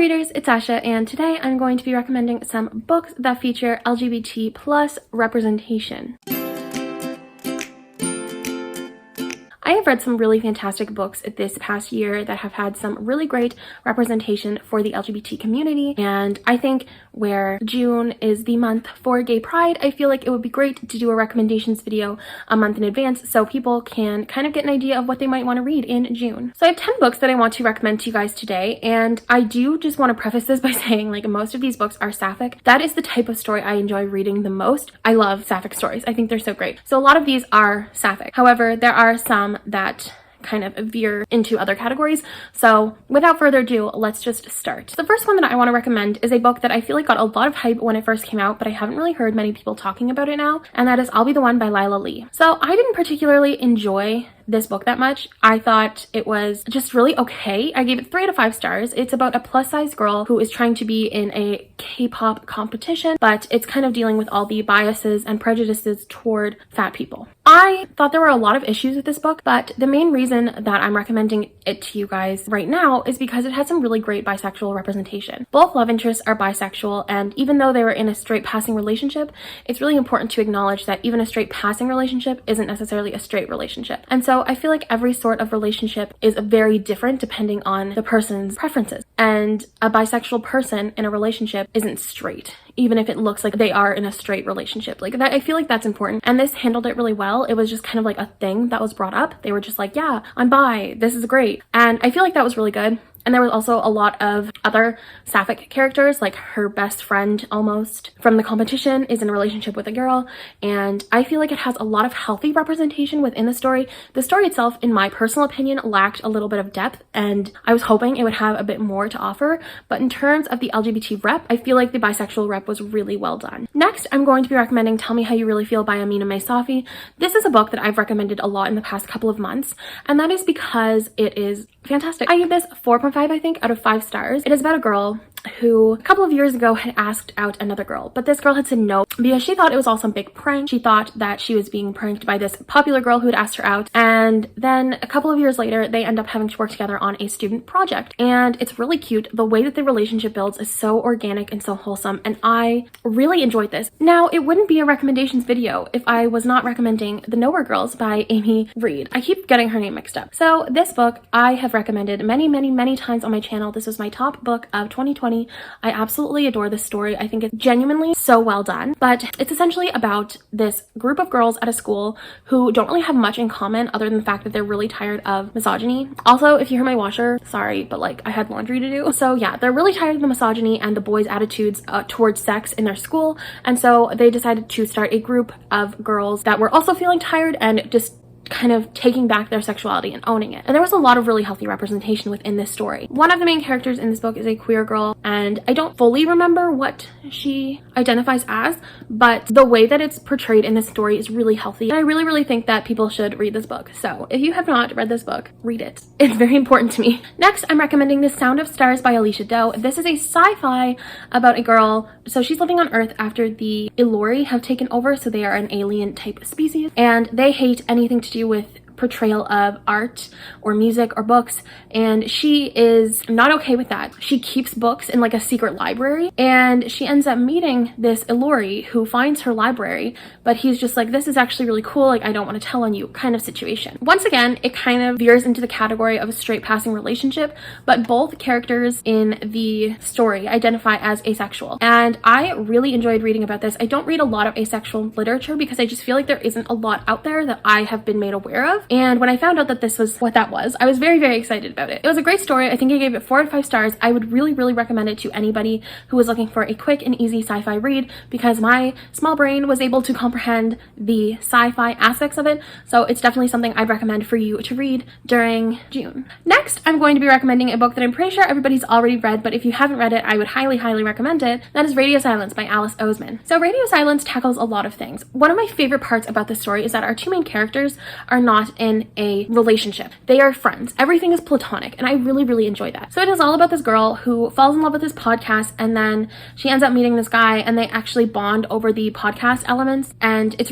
readers, it's Asha, and today I'm going to be recommending some books that feature LGBT plus representation. I have read some really fantastic books this past year that have had some really great representation for the LGBT community, and I think where June is the month for gay pride, I feel like it would be great to do a recommendations video a month in advance so people can kind of get an idea of what they might want to read in June. So I have 10 books that I want to recommend to you guys today, and I do just want to preface this by saying like most of these books are sapphic. That is the type of story I enjoy reading the most. I love sapphic stories. I think they're so great. So a lot of these are sapphic. However, there are some that kind of veer into other categories. So without further ado, let's just start. The first one that I want to recommend is a book that I feel like got a lot of hype when it first came out, but I haven't really heard many people talking about it now, and that is I'll Be the One by Lila Lee. So I didn't particularly enjoy this book that much. I thought it was just really okay. I gave it 3 out of 5 stars. It's about a plus-size girl who is trying to be in a K-pop competition, but it's kind of dealing with all the biases and prejudices toward fat people. I thought there were a lot of issues with this book, but the main reason that I'm recommending it to you guys right now is because it has some really great bisexual representation. Both love interests are bisexual, and even though they were in a straight passing relationship, it's really important to acknowledge that even a straight passing relationship isn't necessarily a straight relationship. And so I feel like every sort of relationship is very different depending on the person's preferences. And a bisexual person in a relationship isn't straight, even if it looks like they are in a straight relationship. Like that, I feel like that's important. And this handled it really well. It was just kind of like a thing that was brought up. They were just like, yeah, I'm bi. This is great. And I feel like that was really good. And there was also a lot of other sapphic characters, like her best friend almost from the competition is in a relationship with a girl, and I feel like it has a lot of healthy representation within the story. The story itself, in my personal opinion, lacked a little bit of depth, and I was hoping it would have a bit more to offer, but in terms of the LGBT rep, I feel like the bisexual rep was really well done. Next, I'm going to be recommending Tell Me How You Really Feel by Amina May Safi. This is a book that I've recommended a lot in the past couple of months, and that is because it is fantastic. I give this 4.5, I think, out of 5 stars. It is about a girl who a couple of years ago had asked out another girl, but this girl had said no because she thought it was all some big prank. She thought that she was being pranked by this popular girl who had asked her out, and then a couple of years later they end up having to work together on a student project, and it's really cute. The way that the relationship builds is so organic and so wholesome, and I really enjoyed this. Now, it wouldn't be a recommendations video if I was not recommending The Nowhere Girls by Amy Reed. I keep getting her name mixed up. So this book I have recommended many times on my channel. This was my top book of 2020. I absolutely adore this story. I think it's genuinely so well done, but it's essentially about this group of girls at a school who don't really have much in common other than the fact that they're really tired of misogyny. Also, if you hear my washer, sorry, but like I had laundry to do. So yeah, they're really tired of the misogyny and the boys' attitudes towards sex in their school, and so they decided to start a group of girls that were also feeling tired and just kind of taking back their sexuality and owning it. And there was a lot of really healthy representation within this story. One of the main characters in this book is a queer girl, and I don't fully remember what she identifies as, but the way that it's portrayed in this story is really healthy. And I really think that people should read this book. So if you have not read this book, read it. It's very important to me. Next, I'm recommending The Sound of Stars by Alicia Doe. This is a sci-fi about a girl. So she's living on Earth after the Ilori have taken over, so they are an alien type species, and they hate anything to do with portrayal of art or music or books, and she is not okay with that. She keeps books in like a secret library, and she ends up meeting this Ilori who finds her library, but he's just like, this is actually really cool, like I don't want to tell on you kind of situation. Once again, it kind of veers into the category of a straight passing relationship, but both characters in the story identify as asexual, and I really enjoyed reading about this. I don't read a lot of asexual literature because I just feel like there isn't a lot out there that I have been made aware of. And when I found out that this was what that was, I was very excited about it. It was a great story. I think I gave it 4 out of 5 stars. I would really recommend it to anybody who was looking for a quick and easy sci-fi read because my small brain was able to comprehend the sci-fi aspects of it. So it's definitely something I'd recommend for you to read during June. Next, I'm going to be recommending a book that I'm pretty sure everybody's already read, but if you haven't read it, I would highly recommend it. That is Radio Silence by Alice Oseman. So Radio Silence tackles a lot of things. One of my favorite parts about this story is that our 2 main characters are not in a relationship. They are friends. Everything is platonic, and I really enjoy that. So it is all about this girl who falls in love with this podcast, and then she ends up meeting this guy, and they actually bond over the podcast elements, and it's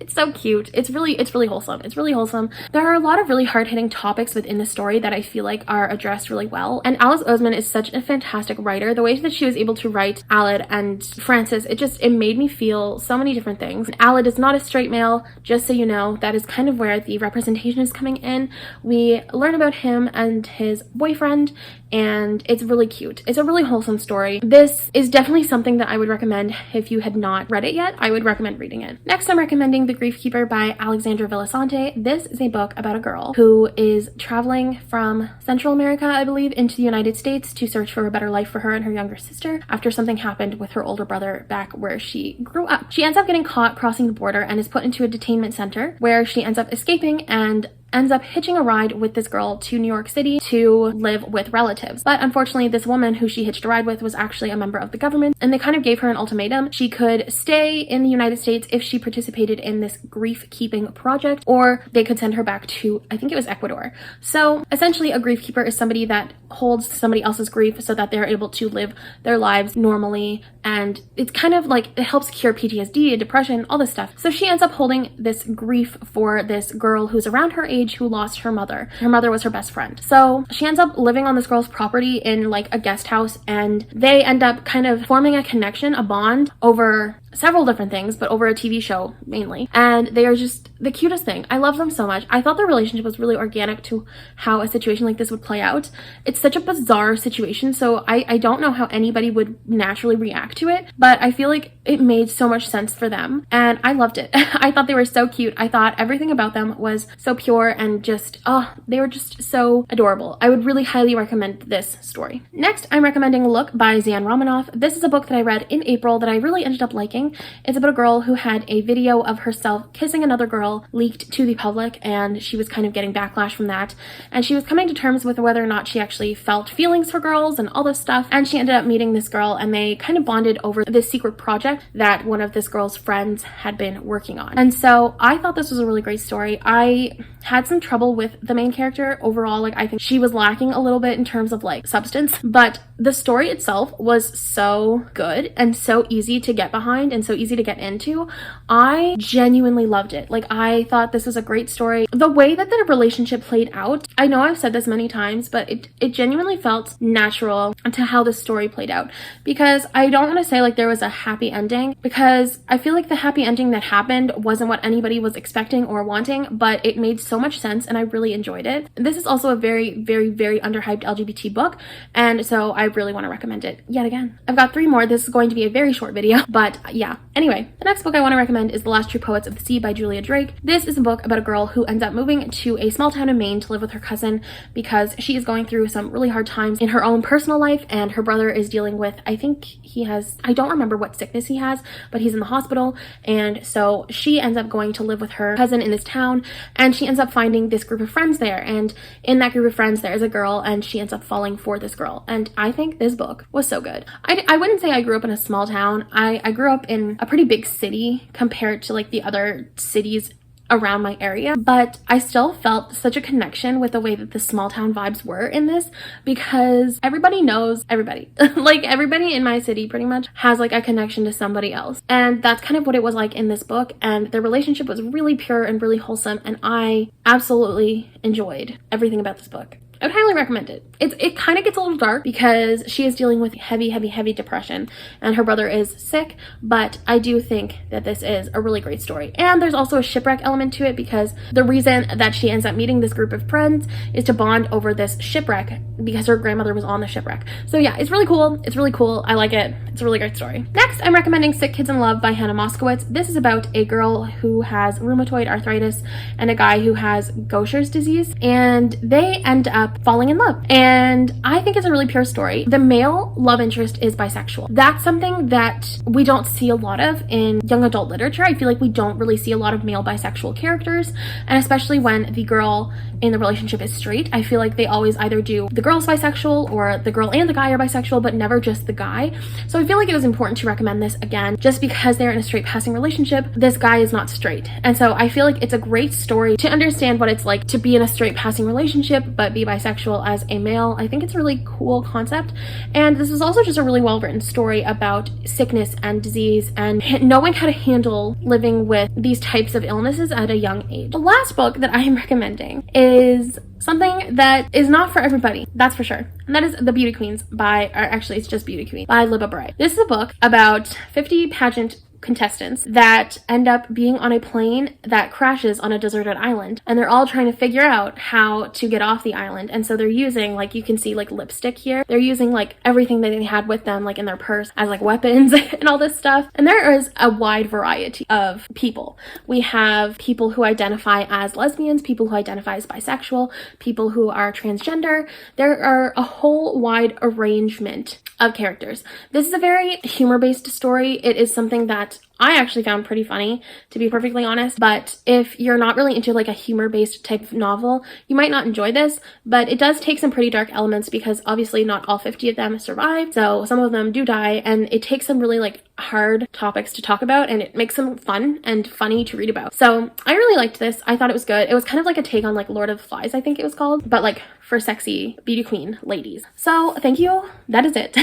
It's so cute. It's really wholesome. It's really wholesome. There are a lot of really hard-hitting topics within the story that I feel like are addressed really well. And Alice Oseman is such a fantastic writer. The way that she was able to write Aled and Francis, it made me feel so many different things. Aled is not a straight male, just so you know. That is kind of where the representation is coming in. We learn about him and his boyfriend, and it's really cute. It's a really wholesome story. This is definitely something that I would recommend if you had not read it yet. I would recommend reading it. Next, I'm recommending The Grief Keeper by Alexandra Villasante. This is a book about a girl who is traveling from Central America, I believe, into the United States to search for a better life for her and her younger sister after something happened with her older brother back where she grew up. She ends up getting caught crossing the border and is put into a detainment center where she ends up escaping and ends up hitching a ride with this girl to New York City to live with relatives. But unfortunately, this woman who she hitched a ride with was actually a member of the government, and they kind of gave her an ultimatum. She could stay in the United States if she participated in this grief-keeping project, or they could send her back to, I think it was Ecuador. So essentially, a grief keeper is somebody that holds somebody else's grief so that they're able to live their lives normally, and it's kind of like it helps cure PTSD and depression, all this stuff. So she ends up holding this grief for this girl who's around her age who lost her mother. Her mother was her best friend. So she ends up living on this girl's property in like a guest house, and they end up kind of forming a connection, a bond over several different things, but over a TV show mainly. And they are just the cutest thing. I love them so much. I thought their relationship was really organic to how a situation like this would play out. It's such a bizarre situation, so I don't know how anybody would naturally react to it, but I feel like it made so much sense for them, and I loved it. I thought they were so cute. I thought everything about them was so pure and just, they were just so adorable. I would really highly recommend this story. Next, I'm recommending Look by Zan Romanoff. This is a book that I read in April that I really ended up liking. It's about a girl who had a video of herself kissing another girl leaked to the public, and she was kind of getting backlash from that, and she was coming to terms with whether or not she actually felt feelings for girls and all this stuff. And she ended up meeting this girl, and they kind of bonded over this secret project that one of this girl's friends had been working on. And so I thought this was a really great story. I had some trouble with the main character overall. Like, I think she was lacking a little bit in terms of like substance, but the story itself was so good and so easy to get behind and so easy to get into. I genuinely loved it. Like, I thought this was a great story. The way that the relationship played out, I know I've said this many times, but it genuinely felt natural to how the story played out, because I don't want to say like there was a happy ending, because I feel like the happy ending that happened wasn't what anybody was expecting or wanting, but it made so much sense and I really enjoyed it. This is also a very, very, very underhyped LGBT book, and so I really want to recommend it yet again. I've got 3 more. This is going to be a very short video, but yeah. Anyway, the next book I want to recommend is The Last True Poets of the Sea by Julia Drake. This is a book about a girl who ends up moving to a small town in Maine to live with her cousin because she is going through some really hard times in her own personal life, and her brother is dealing with, I think he has, I don't remember what sickness he has, but he's in the hospital, and so she ends up going to live with her cousin in this town, and she ends up finding this group of friends there, and in that group of friends there is a girl, and she ends up falling for this girl. And I think this book was so good. I wouldn't say I grew up in a small town. I grew up in a pretty big city compared to like the other cities around my area, but I still felt such a connection with the way that the small town vibes were in this, because everybody knows everybody. Like, everybody in my city pretty much has like a connection to somebody else, and that's kind of what it was like in this book. And the relationship was really pure and really wholesome, and I absolutely enjoyed everything about this book. I would highly recommend it. It kind of gets a little dark because she is dealing with heavy depression and her brother is sick, but I do think that this is a really great story. And there's also a shipwreck element to it, because the reason that she ends up meeting this group of friends is to bond over this shipwreck because her grandmother was on the shipwreck. So yeah, it's really cool. It's really cool. I like it. It's a really great story. Next, I'm recommending Sick Kids in Love by Hannah Moskowitz. This is about a girl who has rheumatoid arthritis and a guy who has Gaucher's disease, and they end up falling in love. And I think it's a really pure story. The male love interest is bisexual. That's something that we don't see a lot of in young adult literature. I feel like we don't really see a lot of male bisexual characters, and especially when the girl in the relationship is straight, I feel like they always either do the girl's bisexual or the girl and the guy are bisexual, but never just the guy. So I feel like it was important to recommend this again, just because they're in a straight passing relationship. This guy is not straight, and so I feel like it's a great story to understand what it's like to be in a straight passing relationship but be bisexual bisexual as a male. I think it's a really cool concept, and this is also just a really well written story about sickness and disease and knowing how to handle living with these types of illnesses at a young age. The last book that I am recommending is something that is not for everybody, that's for sure, and that is The Beauty Queens it's just Beauty Queen by Libba Bray. This is a book about 50 pageant contestants that end up being on a plane that crashes on a deserted island, and they're all trying to figure out how to get off the island. And so they're using, like, you can see like lipstick here, they're using like everything that they had with them, like in their purse, as like weapons and all this stuff. And there is a wide variety of people. We have people who identify as lesbians, people who identify as bisexual, people who are transgender. There are a whole wide arrangement of characters. This is a very humor-based story. It is something that I actually found pretty funny, to be perfectly honest, but if you're not really into like a humor-based type of novel, you might not enjoy this, but it does take some pretty dark elements because obviously not all 50 of them survive, so some of them do die, and it takes some really like hard topics to talk about, and it makes them fun and funny to read about. So I really liked this. I thought it was good. It was kind of like a take on like Lord of the Flies, I think it was called, but like for sexy beauty queen ladies. So thank you. That is it.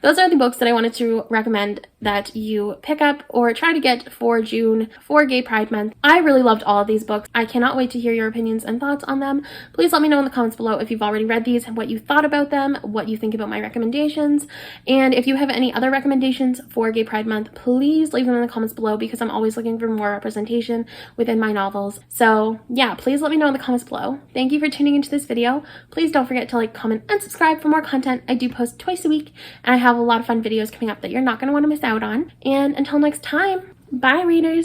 Those are the books that I wanted to recommend that you pick up or try to get for June for Gay Pride Month. I really loved all of these books. I cannot wait to hear your opinions and thoughts on them. Please let me know in the comments below if you've already read these and what you thought about them, what you think about my recommendations, and if you have any other recommendations for Gay Pride Month, please leave them in the comments below because I'm always looking for more representation within my novels. So yeah, please let me know in the comments below. Thank you for tuning into this video. Please don't forget to like, comment, and subscribe for more content. I do post twice a week, and I have a lot of fun videos coming up that you're not going to want to miss out on. And until next time, bye readers!